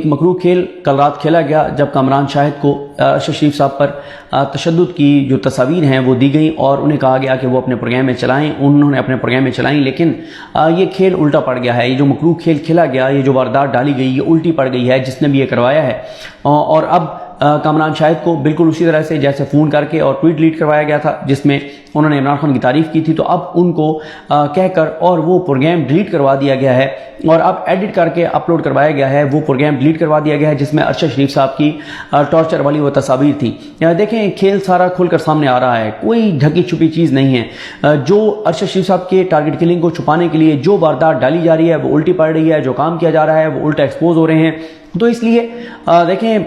ایک مکروہ کھیل کل رات کھیلا گیا جب کامران شاہد کو ارشد شریف صاحب پر تشدد کی جو تصاویر ہیں وہ دی گئیں اور انہیں کہا گیا کہ وہ اپنے پروگرام میں چلائیں. انہوں نے اپنے پروگرام میں چلائیں لیکن یہ کھیل الٹا پڑ گیا ہے. یہ جو مکروہ کھیل کھیلا گیا, یہ جو واردات ڈالی گئی, یہ الٹی پڑ گئی ہے جس نے بھی یہ کروایا ہے. اور اب کامران شاہد کو بالکل اسی طرح سے جیسے فون کر کے اور ٹویٹ ڈیلیٹ کروایا گیا تھا جس میں انہوں نے عمران خان کی تعریف کی تھی, تو اب ان کو کہہ کر اور وہ پروگرام ڈیلیٹ کروا دیا گیا ہے اور اب ایڈٹ کر کے اپلوڈ کروایا گیا ہے. وہ پروگرام ڈیلیٹ کروا دیا گیا ہے جس میں ارشد شریف صاحب کی ٹارچر والی وہ تصاویر تھی. دیکھیں کھیل سارا کھل کر سامنے آ رہا ہے, کوئی ڈھکی چھپی چیز نہیں ہے. جو ارشد شریف صاحب کے ٹارگٹ کلنگ کو چھپانے کے لیے جو واردات ڈالی جا رہی ہے وہ الٹی پڑ رہی ہے, جو کام کیا جا رہا ہے وہ الٹا ایکسپوز ہو رہے ہیں. تو اس لیے دیکھیں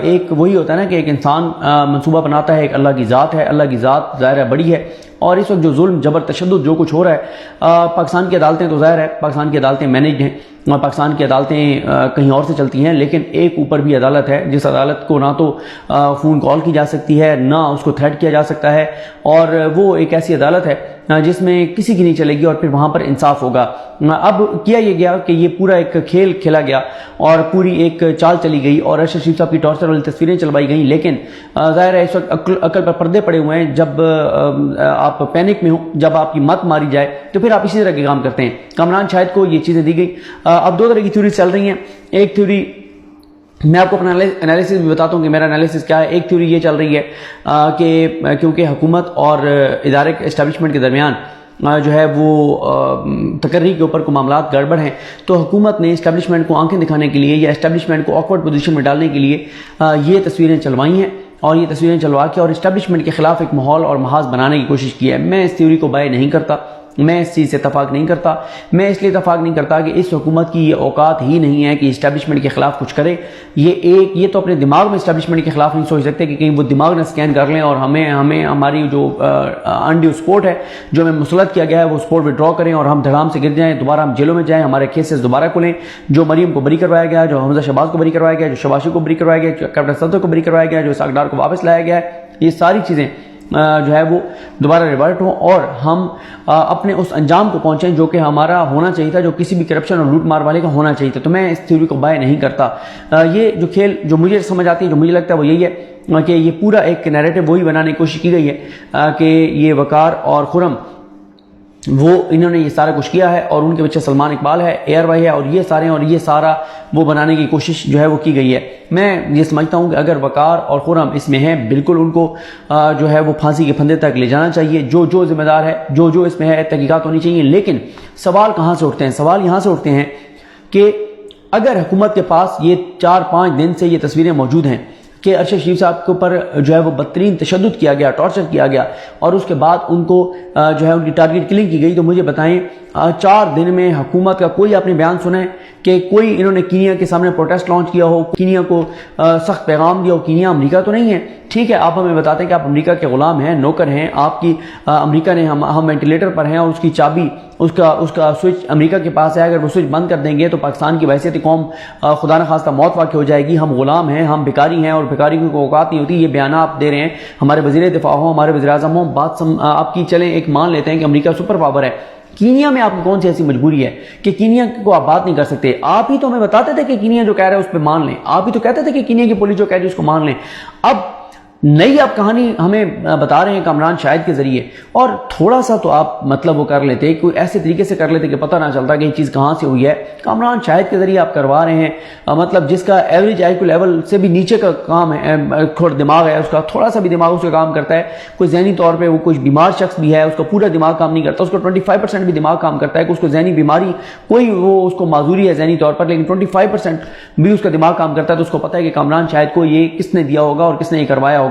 ایک وہی ہوتا ہے نا کہ ایک انسان منصوبہ بناتا ہے, ایک اللہ کی ذات ہے, اللہ کی ذات ظاہر ہے بڑی ہے, اور اس وقت جو ظلم جبر تشدد جو کچھ ہو رہا ہے پاکستان کی عدالتیں تو ظاہر ہے پاکستان کی عدالتیں مینجڈ ہیں, پاکستان کی عدالتیں کہیں اور سے چلتی ہیں, لیکن ایک اوپر بھی عدالت ہے جس عدالت کو نہ تو فون کال کی جا سکتی ہے نہ اس کو تھریٹ کیا جا سکتا ہے, اور وہ ایک ایسی عدالت ہے جس میں کسی کی نہیں چلے گی اور پھر وہاں پر انصاف ہوگا. اب کیا یہ گیا کہ یہ پورا ایک کھیل کھیلا گیا اور پوری ایک چال چلی گئی اور ارشد شریف صاحب کی ٹارچر والی تصویریں چلوائی گئیں, لیکن ظاہر ہے اس وقت عقل پر پردے پڑے ہوئے ہیں. جب آپ پینک میں ہوں, جب آپ کی مت ماری جائے تو پھر آپ اسی طرح کے کام کرتے ہیں. کامران شاہد کو یہ چیزیں دی گئی. اب دو طرح کی تھیوری چل رہی ہیں. ایک تھیوری میں آپ کو اپنا انالیسس بھی بتاتا ہوں کہ میرا انالیسس کیا ہے. ایک تھیوری یہ چل رہی ہے کہ کیونکہ حکومت اور ادارے اسٹیبلشمنٹ کے درمیان جو ہے وہ تقرری کے اوپر کو معاملات گڑبڑ ہیں, تو حکومت نے اسٹیبلشمنٹ کو آنکھیں دکھانے کے لیے یا اسٹیبلشمنٹ کو آکورڈ پوزیشن میں ڈالنے کے لیے یہ تصویریں چلوائی ہیں اور یہ تصویریں چلوا کے اور اسٹیبلشمنٹ کے خلاف ایک ماحول اور محاذ بنانے کی کوشش کی ہے. میں اس تھیوری کو بائے نہیں کرتا, میں اس چیز سے اتفاق نہیں کرتا. میں اس لیے اتفاق نہیں کرتا کہ اس حکومت کی یہ اوقات ہی نہیں ہے کہ اسٹیبلشمنٹ کے خلاف کچھ کرے. یہ تو اپنے دماغ میں اسٹیبلشمنٹ کے خلاف نہیں سوچ سکتے کہ کہیں وہ دماغ نہ سکین کر لیں اور ہمیں ہماری جو انڈیو سپورٹ ہے جو ہمیں مسلط کیا گیا ہے وہ سپورٹ وڈرا کریں اور ہم دھڑام سے گر جائیں, دوبارہ ہم جیلوں میں جائیں, ہمارے کیسز دوبارہ کھلیں. جو مریم کو بری کروایا گیا, جو حمزہ شہباز کو بری کروایا گیا, جو شباشی کو بری کروایا گیا, کیپٹن صدر کو بری کروایا گیا, جو اسحاق ڈار کو واپس لایا گیا ہے, یہ ساری چیزیں جو ہے وہ دوبارہ ریورٹ ہوں اور ہم اپنے اس انجام کو پہنچیں جو کہ ہمارا ہونا چاہیے تھا, جو کسی بھی کرپشن اور لوٹ مار والے کا ہونا چاہیے تھا. تو میں اس تھیوری کو بائے نہیں کرتا. یہ جو کھیل جو مجھے سمجھ آتی ہے, جو مجھے لگتا ہے وہ یہی ہے کہ یہ پورا ایک نیریٹو وہی بنانے کی کوشش کی گئی ہے کہ یہ وقار اور خرم وہ انہوں نے یہ سارا کچھ کیا ہے اور ان کے پیچھے سلمان اقبال ہے, ایئر وائی ہے اور یہ سارے ہیں, اور یہ سارا وہ بنانے کی کوشش جو ہے وہ کی گئی ہے. میں یہ سمجھتا ہوں کہ اگر وقار اور خرم اس میں ہیں بالکل ان کو جو ہے وہ پھانسی کے پھندے تک لے جانا چاہیے. جو ذمہ دار ہے, جو اس میں ہے, تحقیقات ہونی چاہیے. لیکن سوال کہاں سے اٹھتے ہیں؟ سوال یہاں سے اٹھتے ہیں کہ اگر حکومت کے پاس یہ 4-5 دن سے یہ تصویریں موجود ہیں کہ ارشد شریف صاحب کے اوپر جو ہے وہ بدترین تشدد کیا گیا, ٹارچر کیا گیا, اور اس کے بعد ان کو جو ہے ان کی ٹارگٹ کلنگ کی گئی, تو مجھے بتائیں 4 دن میں حکومت کا کوئی اپنے بیان سنیں کہ کوئی انہوں نے کینیا کے سامنے پروٹیسٹ لانچ کیا ہو, کینیا کو سخت پیغام دیا ہو. کینیا امریکہ تو نہیں ہے, ٹھیک ہے آپ ہمیں بتاتے ہیں کہ آپ امریکہ کے غلام ہیں, نوکر ہیں, آپ کی امریکہ نے ہم وینٹیلیٹر پر ہیں اور اس کی چابی اس کا سوئچ امریکہ کے پاس ہے. اگر وہ سوئچ بند کر دیں گے تو پاکستان کی بحیثیت قوم خدا نخواستہ موت واقع ہو جائے گی. ہم غلام ہیں, ہم بھکاری ہیں اور بھکاری کو اوقات نہیں ہوتی. یہ بیانات آپ دے رہے ہیں, ہمارے وزیر دفاع ہوں, ہمارے وزیر اعظم ہوں, بات آپ کی چلیں ایک مان لیتے ہیں کہ امریکہ سپر پاور ہے. کینیا میں آپ کو کون سی ایسی مجبوری ہے کہ کینیا کو آپ بات نہیں کر سکتے؟ آپ ہی تو ہمیں بتاتے تھے کہ کینیا جو کہہ رہا ہے اس پہ مان لیں, آپ ہی تو کہتے تھے کہ کینیا کی پولیس جو کہہ رہی ہے اس کو مان لیں. اب نئی آپ کہانی ہمیں بتا رہے ہیں کامران شاہد کے ذریعے, اور تھوڑا سا تو آپ مطلب وہ کر لیتے, کوئی ایسے طریقے سے کر لیتے کہ پتہ نہ چلتا کہ یہ چیز کہاں سے ہوئی ہے. کامران شاہد کے ذریعے آپ کروا رہے ہیں, مطلب جس کا ایوریج آئی کیو لیول سے بھی نیچے کا کام ہے, تھوڑا دماغ ہے اس کا, تھوڑا سا بھی دماغ اس کا کام کرتا ہے, کوئی ذہنی طور پہ وہ کچھ بیمار شخص بھی ہے, اس کا پورا دماغ کام نہیں کرتا, اس کو 25% بھی دماغ کام کرتا ہے کہ اس کو ذہنی بیماری کوئی وہ اس کو معذوری ہے ذہنی طور پر, لیکن 25% بھی اس کا دماغ کام کرتا ہے. تو اس کو پتہ ہے کہ کامران شاہد کو یہ کس نے دیا ہوگا اور کس نے یہ کروایا ہوگا.